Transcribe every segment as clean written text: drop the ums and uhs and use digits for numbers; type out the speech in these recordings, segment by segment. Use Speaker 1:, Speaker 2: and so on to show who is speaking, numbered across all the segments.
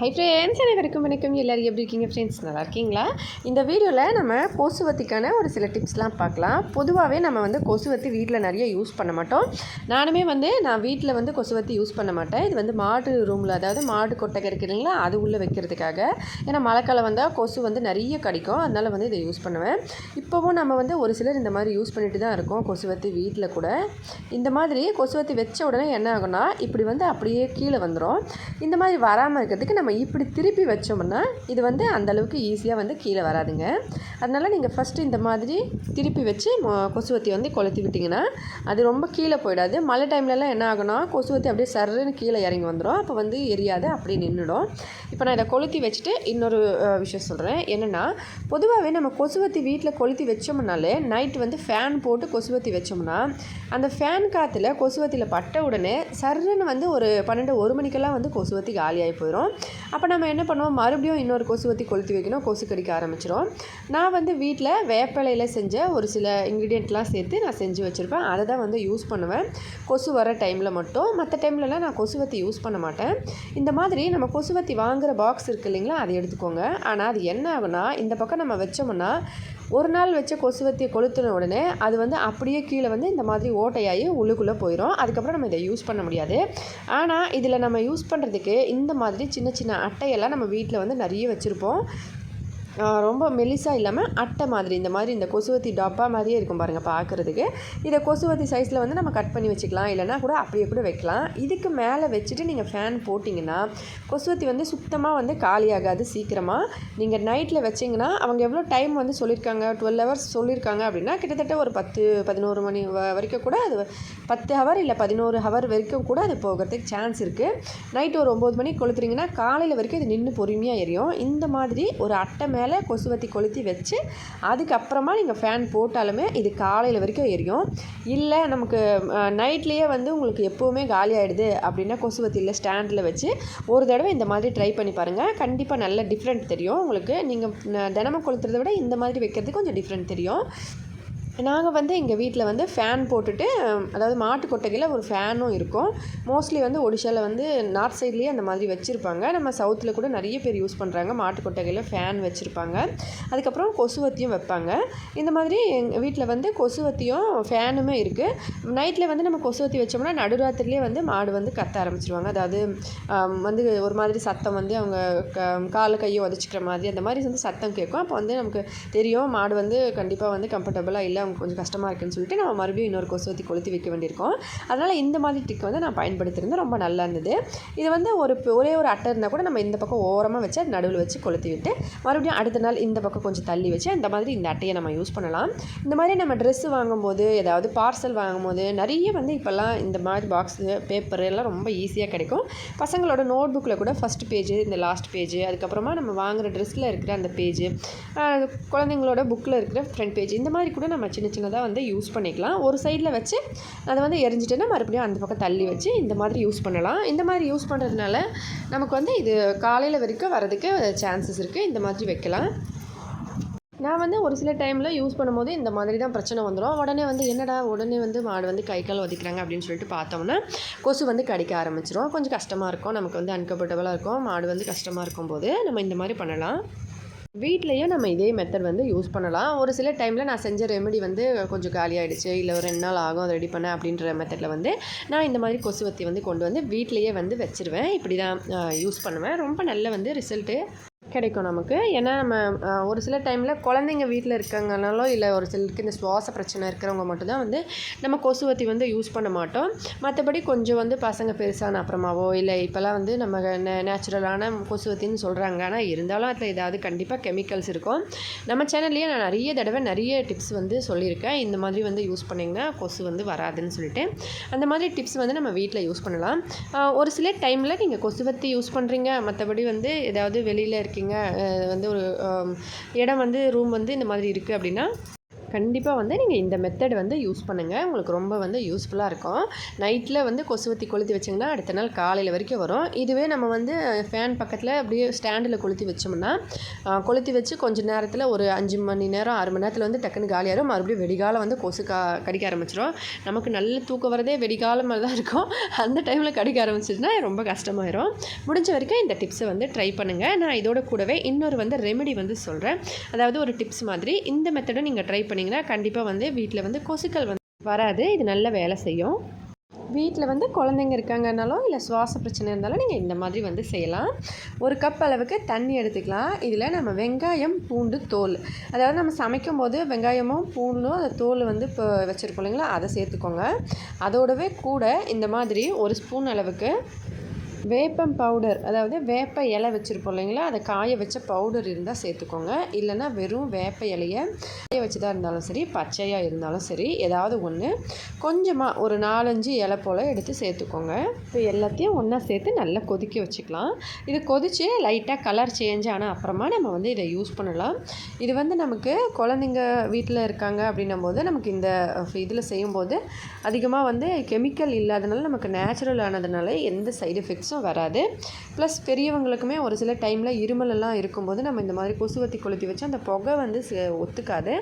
Speaker 1: Hi friends, அனைவருக்கும் வணக்கம். எல்லோரும் எப்படி இருக்கீங்க ஃப்ரெண்ட்ஸ்? நல்லா இருக்கீங்களா? இந்த வீடியோவில் நம்ம கொசுவத்திக்கான ஒரு சில டிப்ஸ்லாம் பார்க்கலாம். பொதுவாகவே நம்ம வந்து கொசுவத்தி வீட்டில் நிறைய யூஸ் பண்ண மாட்டோம். நானுமே நான் வீட்டில் கொசுவத்தி யூஸ் பண்ண மாட்டேன். இது மாடு ரூமில், அதாவது மாடு கொட்டகை இருக்குது இல்லைங்களா, அது உள்ளே வைக்கிறதுக்காக. ஏன்னா மழைக்காலம் வந்தால் கொசு நிறைய கடிக்கும், அதனால் இதை யூஸ் பண்ணுவேன். இப்போவும் நம்ம ஒரு சிலர் இந்த மாதிரி யூஸ் பண்ணிட்டு தான் இருக்கோம் கொசுவத்தி வீட்டில் கூட. இந்த மாதிரி கொசுவத்தி வச்ச உடனே என்ன ஆகும்னா, இப்படி அப்படியே கீழே வந்துடும். இந்த மாதிரி வராமல் இருக்கிறதுக்கு நம்ம இப்படி திருப்பி வச்சோம்னா இது அந்தளவுக்கு ஈஸியாக கீழே வராதுங்க. அதனால் நீங்கள் ஃபஸ்ட்டு இந்த மாதிரி திருப்பி வச்சு கொசுவத்தி கொளுத்தி விட்டிங்கன்னா அது ரொம்ப கீழே போயிடாது. மழை டைம்லலாம் என்ன ஆகும்னா, கொசுவத்தி அப்படியே சர்ன்னு கீழே இறங்கி வந்துடும். அப்போ எரியாது, அப்படியே நின்றுடும். இப்போ நான் இதை கொளுத்தி வச்சுட்டு இன்னொரு விஷயம் சொல்கிறேன். என்னென்னா, பொதுவாகவே நம்ம கொசுவத்தி வீட்டில் கொளுத்தி வச்சோம்னாலே நைட்டு ஃபேன் போட்டு கொசுவத்தி வச்சோம்னா அந்த ஃபேன் காற்றுல கொசுவத்தியில் பட்ட உடனே சர்ன்னு ஒரு 1 மணிக்கெல்லாம் கொசுவத்தி காலியாகி போயிடும். அப்போ நம்ம என்ன பண்ணுவோம், மறுபடியும் இன்னொரு கொசுவத்தி கொளுத்தி வைக்கணும், கொசு கடிக்க ஆரம்பிச்சிடும். நான் வீட்டில் வேப்பிலையில் செஞ்ச ஒரு சில இன்க்ரீடியண்ட்லாம் சேர்த்து நான் செஞ்சு வச்சுருப்பேன். அதை தான் யூஸ் பண்ணுவேன் கொசு வர டைமில் மட்டும். மற்ற டைம்லலாம் நான் கொசுவத்தி யூஸ் பண்ண மாட்டேன். இந்த மாதிரி நம்ம கொசுவத்தி வாங்குகிற பாக்ஸ் இருக்குது இல்லைங்களா, அதை எடுத்துக்கோங்க. ஆனால் அது என்ன ஆகுனா, இந்த பக்கம் நம்ம வச்சோம்னா ஒரு நாள் வச்ச கொசுவத்தியை கொளுத்தின உடனே அது அப்படியே கீழே இந்த மாதிரி ஓட்டையாகி உள்ளுக்குள்ளே போயிடும். அதுக்கப்புறம் நம்ம இதை யூஸ் பண்ண முடியாது. ஆனால் இதில் நம்ம யூஸ் பண்ணுறதுக்கு இந்த மாதிரி சின்ன சின்ன அட்டையெல்லாம் நம்ம வீட்டில் நிறைய வச்சுருப்போம். ரொம்ப மெலிசாக இல்லாமல் அட்டை மாதிரி இந்த கொசுவத்தி டப்பா மாதிரியே இருக்கும் பாருங்கள் பார்க்குறதுக்கு. இதை கொசுவத்தி சைஸில் நம்ம கட் பண்ணி வச்சுக்கலாம், இல்லைனா கூட அப்படியே கூட வைக்கலாம். இதுக்கு மேலே வச்சுட்டு நீங்கள் ஃபேன் போட்டிங்கன்னா கொசுவத்தி சுத்தமாக காலியாகாது சீக்கிரமாக. நீங்கள் நைட்டில் வச்சிங்கன்னா, அவங்க எவ்வளோ டைம் சொல்லியிருக்காங்க, 12 ஹவர்ஸ் சொல்லியிருக்காங்க அப்படின்னா, கிட்டத்தட்ட ஒரு 10-11 மணி வரைக்கும் கூட அது 10 ஹவர் இல்லை 11 ஹவர் வரைக்கும் கூட அது போகிறதுக்கு சான்ஸ் இருக்குது. நைட்டு ஒரு 9 மணிக்கு கொளுத்துறீங்கன்னா காலையில் வரைக்கும் இது நின்று பொறுமையாக எரியும். இந்த மாதிரி ஒரு அட்டை மேலே கொசுவத்தி கொளுத்தி வச்சு அதுக்கப்புறமா நீங்கள் ஃபேன் போட்டாலுமே இது காலையில் வரைக்கும் எரியும். இல்லை நமக்கு நைட்லேயே உங்களுக்கு எப்போவுமே காலி ஆகிடுது அப்படின்னா, கொசுவத்தியில் ஸ்டாண்டில் வச்சு ஒரு தடவை இந்த மாதிரி ட்ரை பண்ணி பாருங்கள். கண்டிப்பாக நல்ல டிஃப்ரெண்ட் தெரியும் உங்களுக்கு. நீங்கள் தினமும் கொளுத்துறதை விட இந்த மாதிரி வைக்கிறது கொஞ்சம் டிஃப்ரெண்ட் தெரியும். நாங்கள் எங்கள் வீட்டில் ஃபேன் போட்டுட்டு, அதாவது மாட்டு கொட்டகையில் ஒரு ஃபேனும் இருக்கும். மோஸ்ட்லி ஒடிஷாவில் நார்த் சைட்லேயே அந்த மாதிரி வச்சுருப்பாங்க. நம்ம சவுத்தில் கூட நிறைய பேர் யூஸ் பண்ணுறாங்க. மாட்டு கொட்டகையில் ஃபேன் வச்சுருப்பாங்க. அதுக்கப்புறம் கொசுவத்தியும் வைப்பாங்க. இந்த மாதிரி எங்கள் வீட்டில் கொசுவத்தியும் ஃபேனுமே இருக்குது. நைட்டில் நம்ம கொசுவத்தி வச்சோம்னா நடுராத்திரிலே மாடு கத்த ஆரம்பிச்சிருவாங்க. அதாவது ஒரு மாதிரி சத்தம் அவங்க காலை கையை உதச்சிக்கிற மாதிரி அந்த மாதிரி சத்தம் கேட்கும். அப்போ நமக்கு தெரியும் மாடு கண்டிப்பாக கம்ஃபர்டபுளாக இல்லை, அவங்க கொஞ்சம் கஷ்டமாக இருக்குன்னு சொல்லிட்டு நம்ம மறுபடியும் இன்னொரு கொசுவத்தி கொளுத்தி வைக்க வேண்டியிருக்கோம். அதனால் இந்த மாதிரி ட்ரிக் நான் பயன்படுத்தியிருந்தேன். ரொம்ப நல்லா இருந்தது. இது ஒரே ஒரு அட்டை இருந்தால் கூட நம்ம இந்த பக்கம் ஓரமாக வச்சு நடுவில் வச்சு கொளுத்தி விட்டு மறுபடியும் அடுத்த நாள் இந்த பக்கம் கொஞ்சம் தள்ளி வச்சு அந்த மாதிரி இந்த அட்டையை நம்ம யூஸ் பண்ணலாம். இந்த மாதிரி நம்ம ட்ரெஸ்ஸு வாங்கும்போது, ஏதாவது பார்சல் வாங்கும்போது நிறைய இப்போல்லாம் இந்த மாதிரி பாக்ஸு பேப்பர் எல்லாம் ரொம்ப ஈஸியாக கிடைக்கும். பசங்களோட நோட் புக்கில் கூட ஃபஸ்ட் பேஜ், இந்த லாஸ்ட் பேஜ், அதுக்கப்புறமா நம்ம வாங்குகிற ட்ரெஸ்ஸில் இருக்கிற அந்த பேஜ், குழந்தைங்களோட புக்கில் இருக்கிற ஃப்ரண்ட் பேஜ், இந்த மாதிரி கூட நம்ம சின்ன சின்னதாக யூஸ் பண்ணிக்கலாம். ஒரு சைடில் வச்சு அதை எரிஞ்சிட்டேன்னா மறுபடியும் அந்த பக்கம் தள்ளி வச்சு இந்த மாதிரி யூஸ் பண்ணலாம். இந்த மாதிரி யூஸ் பண்ணுறதுனால நமக்கு இது காலையில் வரைக்கும் வரதுக்கு சான்சஸ் இருக்குது. இந்த மாதிரி வைக்கலாம். நான் ஒரு சில டைமில் யூஸ் பண்ணும்போது இந்த மாதிரி தான் பிரச்சனை வந்துடும். உடனே என்னடா உடனே மாடு கை கால் ஒதிக்கிறாங்க அப்படின்னு சொல்லிட்டு பார்த்தோம்னா கொசு கடிக்க ஆரம்பிச்சிடும். கொஞ்சம் கஷ்டமாக இருக்கும், நமக்கு அன்கம்ஃபர்டபுளாக இருக்கும். மாடு கஷ்டமாக இருக்கும்போது நம்ம இந்த மாதிரி பண்ணலாம். வீட்லேயும் நம்ம இதே மெத்தட் யூஸ் பண்ணலாம். ஒரு சில டைமில் நான் செஞ்ச ரெமெடி கொஞ்சம் காலியாகிடுச்சு, இல்லை ஒரு 2 நாள் ஆகும் ரெடி பண்ண அப்படின்ற மெத்தடில் நான் இந்த மாதிரி கொசுவத்தி கொண்டு வீட்லேயே வச்சுருவேன். இப்படி தான் யூஸ் பண்ணுவேன். ரொம்ப நல்ல ரிசல்ட்டு கிடைக்கும் நமக்கு. ஏன்னா நம்ம ஒரு சில டைமில் குழந்தைங்க வீட்டில் இருக்காங்கனாலோ, இல்லை ஒரு சிலருக்கு இந்த சுவாச பிரச்சனை இருக்கிறவங்க மட்டும்தான் நம்ம கொசுவத்தி யூஸ் பண்ண மாட்டோம். மற்றபடி கொஞ்சம் பசங்க பெருசான அப்புறமாவோ, இல்லை இப்போல்லாம் நம்ம நேச்சுரலான கொசுவத்தின்னு சொல்கிறாங்க. ஆனால் இருந்தாலும் அதில் ஏதாவது கண்டிப்பாக கெமிக்கல்ஸ் இருக்கும். நம்ம சேனல்லையே நான் நிறைய தடவை நிறைய டிப்ஸ் சொல்லியிருக்கேன். இந்த மாதிரி யூஸ் பண்ணிங்கன்னா கொசு வராதுன்னு சொல்லிட்டு. அந்த மாதிரி டிப்ஸ் நம்ம வீட்டில் யூஸ் பண்ணலாம். ஒரு சில டைமில் நீங்கள் கொசுவத்தி யூஸ் பண்ணுறீங்க, மற்றபடி ஏதாவது வெளியில் இருக்கீங்க, ஒரு இடம் ரூம் இந்த மாதிரி இருக்குது அப்படின்னா கண்டிப்பாக வந்து நீங்கள் இந்த மெத்தட் வந்து யூஸ் பண்ணுங்கள். உங்களுக்கு ரொம்ப வந்து யூஸ்ஃபுல்லாக இருக்கும். நைட்டில் வந்து கொசுவத்தி கொளுத்தி வச்சிங்கன்னா அடுத்த நாள் காலையில் வரைக்கும் வரும். இதுவே நம்ம வந்து ஃபேன் பக்கத்தில் அப்படியே ஸ்டாண்டில் கொளுத்தி வச்சோம்னா கொளுத்தி வச்சு கொஞ்சம் நேரத்தில் ஒரு 5 மணி நேரம் 6 மணி நேரத்தில் வந்து டக்குன்னு காலியாகிடும். மறுபடியும் வெடிகாலம் வந்து கொசு கடிக்க ஆரம்பிச்சிடும். நமக்கு நல்ல தூக்கம் வரதே வெடிகாலம் மாதிரி தான் இருக்கும். அந்த டைமில் கடிக்க ஆரம்பிச்சிச்சுன்னா ரொம்ப கஷ்டமாயிரும். முடிஞ்ச வரைக்கும் இந்த டிப்ஸை வந்து ட்ரை பண்ணுங்கள். நான் இதோட கூடவே இன்னொரு வந்து ரெமெடி வந்து சொல்கிறேன். அதாவது ஒரு டிப்ஸ் மாதிரி இந்த மெத்தடும் நீங்கள் ட்ரை பண்ணிங்கன்னா கண்டிப்பாக வந்து வீட்டில் வந்து கொசுக்கள் வந்து வராது. இது நல்ல வேலை செய்யும். வீட்டில் வந்து குழந்தைங்க இருக்காங்கனாலும் இல்லை சுவாச பிரச்சனை இருந்தாலும் நீங்கள் இந்த மாதிரி வந்து செய்யலாம். ஒரு கப் அளவுக்கு தண்ணி எடுத்துக்கலாம். இதில் நம்ம வெங்காயம் பூண்டு தோல், அதாவது நம்ம சமைக்கும் போது வெங்காயமும் பூண்டும் அந்த தோல் வந்து இப்போ வச்சுருக்கோம் இல்லைங்களா, அதை சேர்த்துக்கோங்க. அதோடவே கூட இந்த மாதிரி ஒரு ஸ்பூன் அளவுக்கு வேப்பம் பவுடர், அதாவது வேப்ப இலை வச்சுருப்போம் இல்லைங்களா, அதை காய வச்ச பவுடர் இருந்தால் சேர்த்துக்கோங்க. இல்லைன்னா வெறும் வேப்ப இலையை காய வச்சதாக இருந்தாலும் சரி, பச்சையாக இருந்தாலும் சரி, ஏதாவது ஒன்று கொஞ்சமாக ஒரு 4-5 இலை போல் எடுத்து சேர்த்துக்கோங்க. இப்போ எல்லாத்தையும் ஒன்றா சேர்த்து நல்லா கொதிக்க வச்சுக்கலாம். இது கொதித்து லைட்டாக கலர் சேஞ்ச் ஆனால் அப்புறமா நம்ம வந்து இதை யூஸ் பண்ணலாம். இது வந்து நமக்கு குழந்தைங்க வீட்டில் இருக்காங்க அப்படின்னும் போது நமக்கு இந்த இதில் செய்யும்போது அதிகமாக வந்து கெமிக்கல் இல்லாதனால நமக்கு நேச்சுரல் ஆனதுனால எந்த சைடு எஃபெக்ட்ஸும் வராது. ப்ளஸ் பெரியவங்களுக்குமே ஒரு சில டைமில் இருமலெல்லாம் இருக்கும்போது நம்ம இந்த மாதிரி கொசுவத்தி கொளுத்தி வச்சு அந்த புகை வந்து ஒத்துக்காது.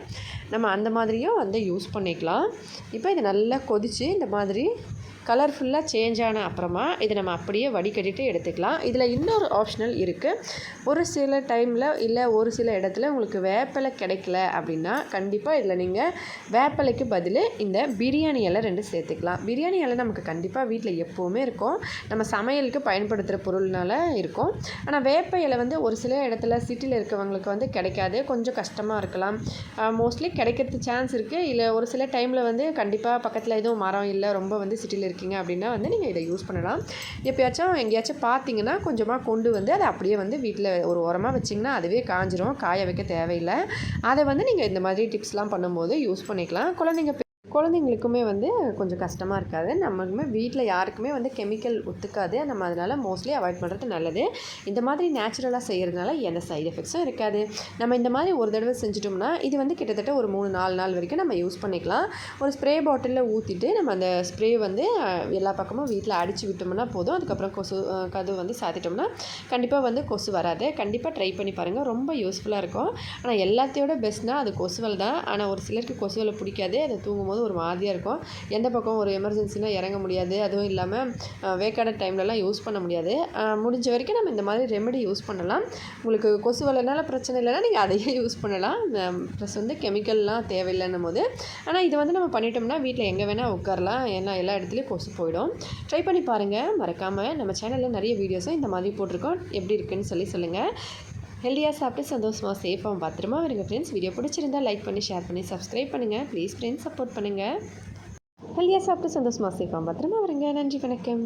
Speaker 1: நம்ம அந்த மாதிரியும் வந்து யூஸ் பண்ணிக்கலாம். இப்போ இது நல்லா கொதித்து இந்த மாதிரி கலர்ஃபுல்லாக சேஞ்ச் ஆன அப்புறமா இதை நம்ம அப்படியே வடிகட்டிட்டு எடுத்துக்கலாம். இதில் இன்னொரு ஆப்ஷனல் இருக்குது. ஒரு சில டைமில் இல்லை ஒரு சில இடத்துல உங்களுக்கு வேப்பிலை கிடைக்கல அப்படின்னா கண்டிப்பாக இதில் நீங்கள் வேப்பிலைக்கு பதில் இந்த பிரியாணி இலை 2 சேர்த்துக்கலாம். பிரியாணி இலை நமக்கு கண்டிப்பாக வீட்டில் எப்போவுமே இருக்கும். நம்ம சமையலுக்கு பயன்படுத்துகிற பொருள்னால இருக்கும். ஆனால் வேப்ப இலை வந்து ஒரு சில இடத்துல சிட்டியில் இருக்கவங்களுக்கு வந்து கிடைக்காது, கொஞ்சம் கஷ்டமாக இருக்கலாம். மோஸ்ட்லி கிடைக்கிறதுக்கு சான்ஸ் இருக்குது. இல்லை ஒரு சில டைமில் வந்து கண்டிப்பாக பக்கத்தில் எதுவும் மரம் இல்லை, ரொம்ப வந்து சிட்டியில் இருக்கீங்க அப்படின்னா வந்து நீங்கள் இதை யூஸ் பண்ணலாம். எப்பயாச்சும் எங்கேயாச்சும் பார்த்தீங்கன்னா கொஞ்சமாக கொண்டு வந்து அதை அப்படியே வந்து வீட்டில் ஒரு உரமாக வச்சிங்கன்னா அதுவே காஞ்சிரும், காய வைக்க தேவையில்லை. அதை வந்து நீங்கள் இந்த மாதிரி டிப்ஸ்லாம் பண்ணும்போது யூஸ் பண்ணிக்கலாம். குழந்தைங்களுக்குமே வந்து கொஞ்சம் கஷ்டமாக இருக்காது. நமக்குமே வீட்டில் யாருக்குமே வந்து கெமிக்கல் ஒத்துக்காது. நம்ம அதனால் மோஸ்ட்லி அவாய்ட் பண்ணுறது நல்லது. இந்த மாதிரி நேச்சுரலாக செய்கிறதுனால எந்த சைடு எஃபெக்ட்ஸும் இருக்காது. நம்ம இந்த மாதிரி ஒரு தடவை செஞ்சிட்டோம்னா இது வந்து கிட்டத்தட்ட ஒரு 3-4 நாள் வரைக்கும் நம்ம யூஸ் பண்ணிக்கலாம். ஒரு ஸ்ப்ரே பாட்டிலில் ஊற்றிட்டு நம்ம அந்த ஸ்ப்ரே வந்து எல்லா பக்கமும் வீட்டில் அடித்து விட்டோம்னா போதும். அதுக்கப்புறம் கதவு வந்து சாத்திட்டோம்னா கண்டிப்பாக வந்து கொசு வராது. கண்டிப்பாக ட்ரை பண்ணி பாருங்கள், ரொம்ப யூஸ்ஃபுல்லாக இருக்கும். ஆனால் எல்லாத்தையோட பெஸ்ட்னால் அது கொசுவல் தான். ஆனால் ஒரு சிலருக்கு கொசுவலை பிடிக்காது. அதை தூங்கும்போது ஒரு மாதிரியாக இருக்கும். எந்த பக்கம் ஒரு எமர்ஜென்சினா இறங்க முடியாது. அதுவும் இல்லாமல் வேக்கான டைம்லலாம் யூஸ் பண்ண முடியாது. முடிஞ்ச வரைக்கும் நம்ம இந்த மாதிரி ரெமெடி யூஸ் பண்ணலாம். உங்களுக்கு கொசு வலைனால பிரச்சனை இல்லைன்னா நீங்கள் அதையே யூஸ் பண்ணலாம். ப்ளஸ் வந்து கெமிக்கல்லாம் தேவையில்லைன்னும் போது. ஆனால் இது வந்து நம்ம பண்ணிட்டோம்னா வீட்டில் எங்கே வேணால் உட்காரலாம். ஏன்னா எல்லா இடத்துலையும் கொசு போயிடும். ட்ரை பண்ணி பாருங்கள். மறக்காமல் நம்ம சேனலில் நிறைய வீடியோஸும் இந்த மாதிரி போட்டிருக்கோம். எப்படி இருக்குன்னு சொல்லுங்கள். ஹெல்தியாக சாப்பிட்டு சந்தோஷமாக சேஃபாக பத்திரமா வருங்க ஃப்ரெண்ட்ஸ். வீடியோ பிடிச்சிருந்தா லைக் பண்ணி ஷேர் பண்ணி சப்ஸ்கிரைப் பண்ணுங்கள். ப்ளீஸ் ஃப்ரெண்ட்ஸ் சப்போர்ட் பண்ணுங்கள். ஹெல்தியாக சாப்பிட்டு சந்தோஷமாக சேஃபாக பத்திரமா வருங்க. நன்றி, வணக்கம்.